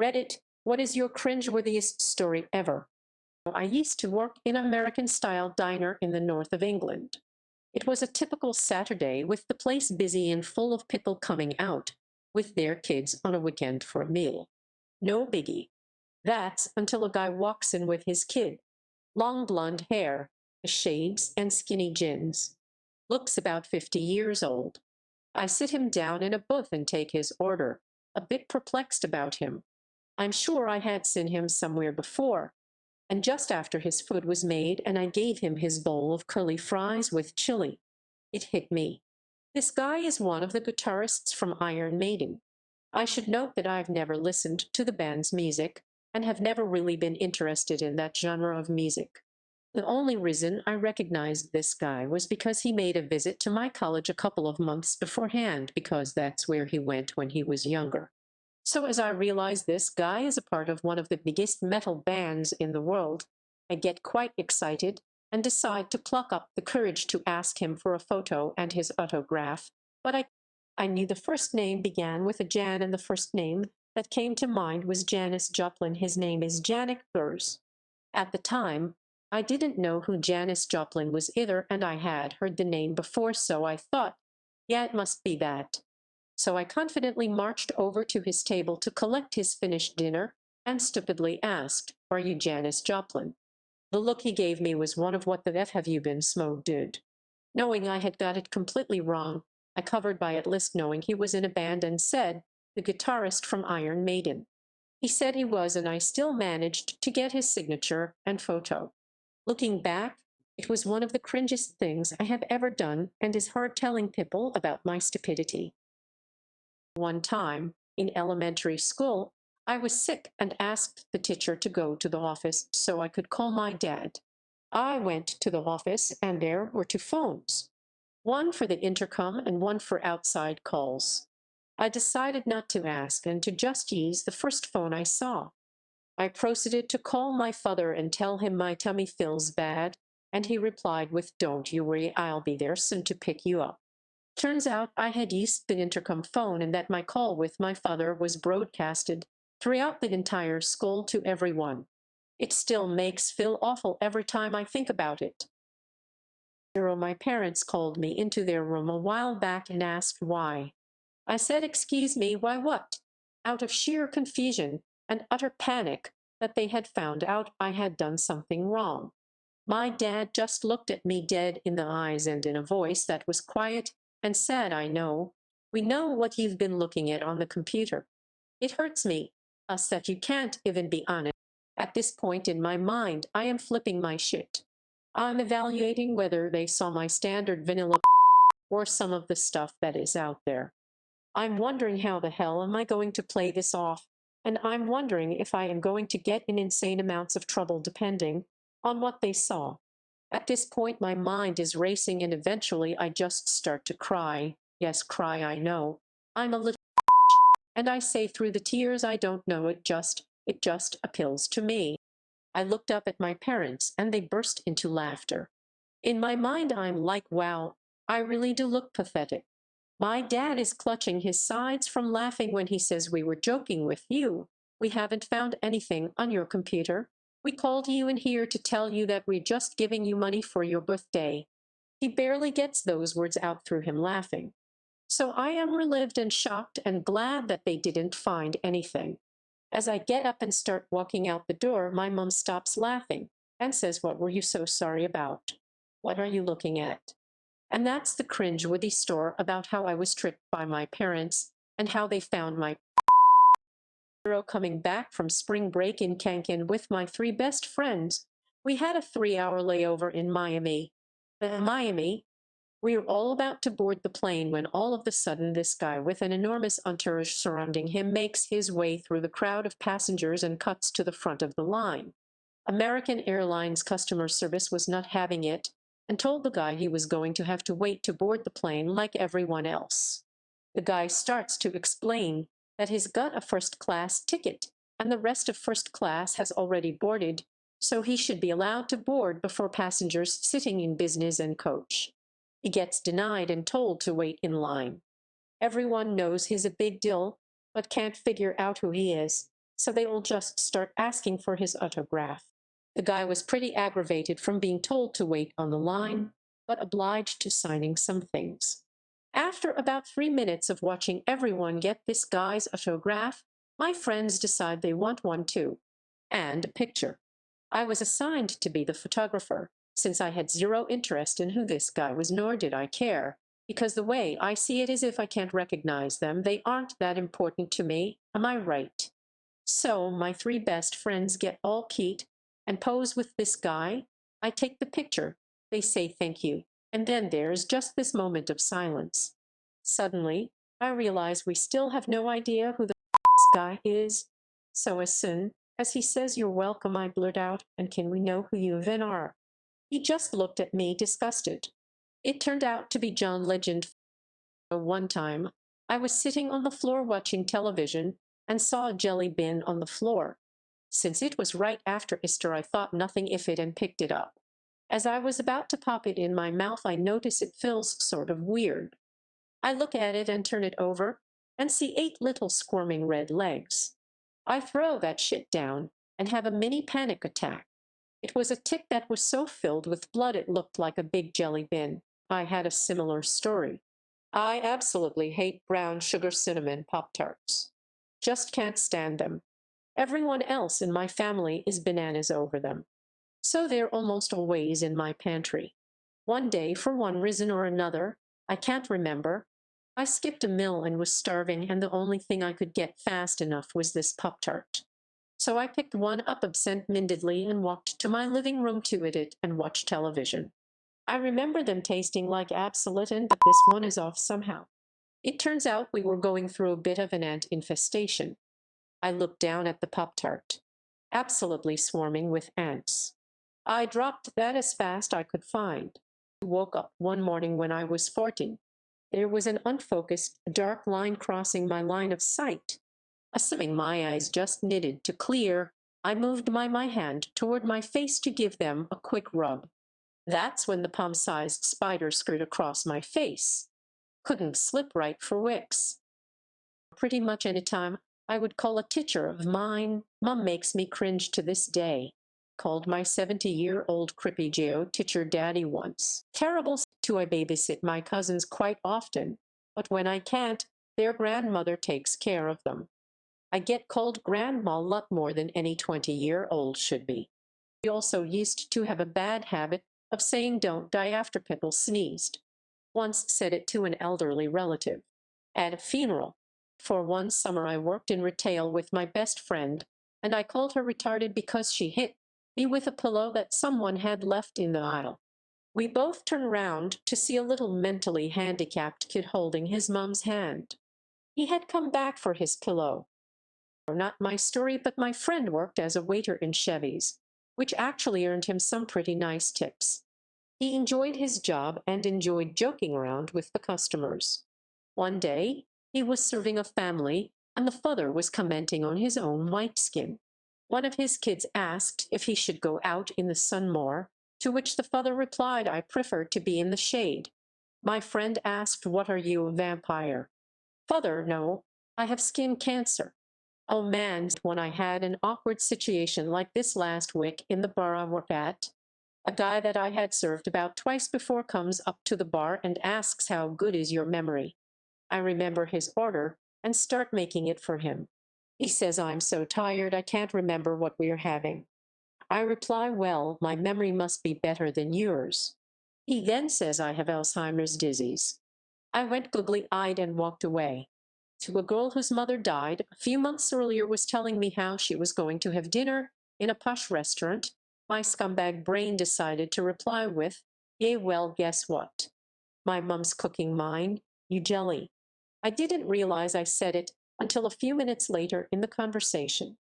Reddit, what is your cringe-worthiest story ever? I used to work in an American-style diner in the north of England. It was a typical Saturday with the place busy and full of people coming out with their kids on a weekend for a meal. No biggie. That's until a guy walks in with his kid. Long blonde hair, shades, and skinny jeans. Looks about 50 years old. I sit him down in a booth and take his order, a bit perplexed about him. I'm sure I had seen him somewhere before. And just after his food was made and I gave him his bowl of curly fries with chili, it hit me. This guy is one of the guitarists from Iron Maiden. I should note that I've never listened to the band's music and have never really been interested in that genre of music. The only reason I recognized this guy was because he made a visit to my college a couple of months beforehand, because that's where he went when he was younger. So as I realize this guy is a part of one of the biggest metal bands in the world, I get quite excited and decide to pluck up the courage to ask him for a photo and his autograph. But I knew the first name began with a Jan, and the first name that came to mind was Janis Joplin. His name is Janet Gers. At the time, I didn't know who Janis Joplin was either, and I had heard the name before, so I thought, yeah, it must be that. So I confidently marched over to his table to collect his finished dinner and stupidly asked, "Are you Janis Joplin?" The look he gave me was one of "What the F have you been smoked, dude?" Knowing I had got it completely wrong, I covered by at least knowing he was in a band and said, "The guitarist from Iron Maiden." He said he was, and I still managed to get his signature and photo. Looking back, it was one of the cringiest things I have ever done and is hard telling people about my stupidity. One time, in elementary school, I was sick and asked the teacher to go to the office so I could call my dad. I went to the office and there were two phones, one for the intercom and one for outside calls. I decided not to ask and to just use the first phone I saw. I proceeded to call my father and tell him my tummy feels bad, and he replied with, "Don't you worry, I'll be there soon to pick you up." Turns out I had used the intercom phone and that my call with my father was broadcasted throughout the entire school to everyone. It still makes feel awful every time I think about it. My parents called me into their room a while back and asked why. I said, "Excuse me, why what?" Out of sheer confusion and utter panic that they had found out I had done something wrong. My dad just looked at me dead in the eyes and in a voice that was quiet and said, "I know. We know what you've been looking at on the computer. It hurts me, us, that you can't even be honest." At this point in my mind, I am flipping my shit. I'm evaluating whether they saw my standard vanilla or some of the stuff that is out there. I'm wondering how the hell am I going to play this off, and I'm wondering if I am going to get in insane amounts of trouble depending on what they saw. At this point, my mind is racing and eventually I just start to cry. Yes, cry, I know. I'm a little and I say through the tears, I don't know, it just appeals to me. I looked up at my parents and they burst into laughter. In my mind, I'm like, wow, I really do look pathetic. My dad is clutching his sides from laughing when he says, "We were joking with you. We haven't found anything on your computer. We called you in here to tell you that we're just giving you money for your birthday." He barely gets those words out through him laughing. So I am relieved and shocked and glad that they didn't find anything. As I get up and start walking out the door, my mom stops laughing and says, "What were you so sorry about? What are you looking at?" And that's the cringe-worthy story about how I was tricked by my parents and how they found my coming back from spring break in Cancun with my three best friends. We had a 3-hour layover in Miami. Miami, we were all about to board the plane when all of a sudden this guy with an enormous entourage surrounding him makes his way through the crowd of passengers and cuts to the front of the line. American Airlines customer service was not having it and told the guy he was going to have to wait to board the plane like everyone else. The guy starts to explain that he's got a first-class ticket and the rest of first class has already boarded, so he should be allowed to board before passengers sitting in business and coach. He gets denied and told to wait in line. Everyone knows he's a big deal, but can't figure out who he is. So they all just start asking for his autograph. The guy was pretty aggravated from being told to wait on the line, but obliged to signing some things. After about 3 minutes of watching everyone get this guy's autograph, my friends decide they want one too, and a picture. I was assigned to be the photographer, since I had zero interest in who this guy was, nor did I care, because the way I see it is if I can't recognize them, they aren't that important to me. Am I right? So my three best friends get all cute and pose with this guy. I take the picture. They say thank you. And then there's just this moment of silence. Suddenly, I realize we still have no idea who the guy is. So as soon as he says you're welcome, I blurt out, and can we know who you even are? He just looked at me disgusted. It turned out to be John Legend. One time, I was sitting on the floor watching television and saw a jelly bean on the floor. Since it was right after Easter, I thought nothing of it and picked it up. As I was about to pop it in my mouth, I notice it feels sort of weird. I look at it and turn it over and see 8 little squirming red legs. I throw that shit down and have a mini panic attack. It was a tick that was so filled with blood it looked like a big jelly bean. I had a similar story. I absolutely hate brown sugar cinnamon Pop-Tarts. Just can't stand them. Everyone else in my family is bananas over them. So they're almost always in my pantry. One day, for one reason or another, I can't remember, I skipped a meal and was starving, and the only thing I could get fast enough was this Pop-Tart. So I picked one up absent-mindedly and walked to my living room to eat it and watch television. I remember them tasting like absolute, but this one is off somehow. It turns out we were going through a bit of an ant infestation. I looked down at the Pop-Tart. Absolutely swarming with ants. I dropped that as fast I could find. I woke up one morning when I was 14. There was an unfocused, dark line crossing my line of sight. Assuming my eyes just needed to clear, I moved my hand toward my face to give them a quick rub. That's when the palm-sized spider scurried across my face. Couldn't slip right for wicks. Pretty much any time I would call a teacher of mine, Mum makes me cringe to this day. Called my 70-year-old crippy geo teacher daddy once. Terrible too. I babysit my cousins quite often, but when I can't, their grandmother takes care of them. I get called grandma a lot more than any 20-year-old should be. We also used to have a bad habit of saying don't die after people sneezed. Once said it to an elderly relative at a funeral. For one summer I worked in retail with my best friend, and I called her retarded because she hit me with a pillow that someone had left in the aisle. We both turned around to see a little mentally handicapped kid holding his mom's hand. He had come back for his pillow. Not my story, but my friend worked as a waiter in Chevy's, which actually earned him some pretty nice tips. He enjoyed his job and enjoyed joking around with the customers. One day, he was serving a family, and the father was commenting on his own white skin. One of his kids asked if he should go out in the sun more, to which the father replied, I prefer to be in the shade. My friend asked, what are you, a vampire? Father, no, I have skin cancer. Oh man, when I had an awkward situation like this last week in the bar I work at. A guy that I had served about twice before comes up to the bar and asks how good is your memory. I remember his order and start making it for him. He says I'm so tired I can't remember what we're having. I reply, well, my memory must be better than yours. He then says I have Alzheimer's disease. I went googly-eyed and walked away. To a girl whose mother died a few months earlier was telling me how she was going to have dinner in a posh restaurant, my scumbag brain decided to reply with, yeah, well, guess what? My mom's cooking mine, you jelly. I didn't realize I said it until a few minutes later in the conversation.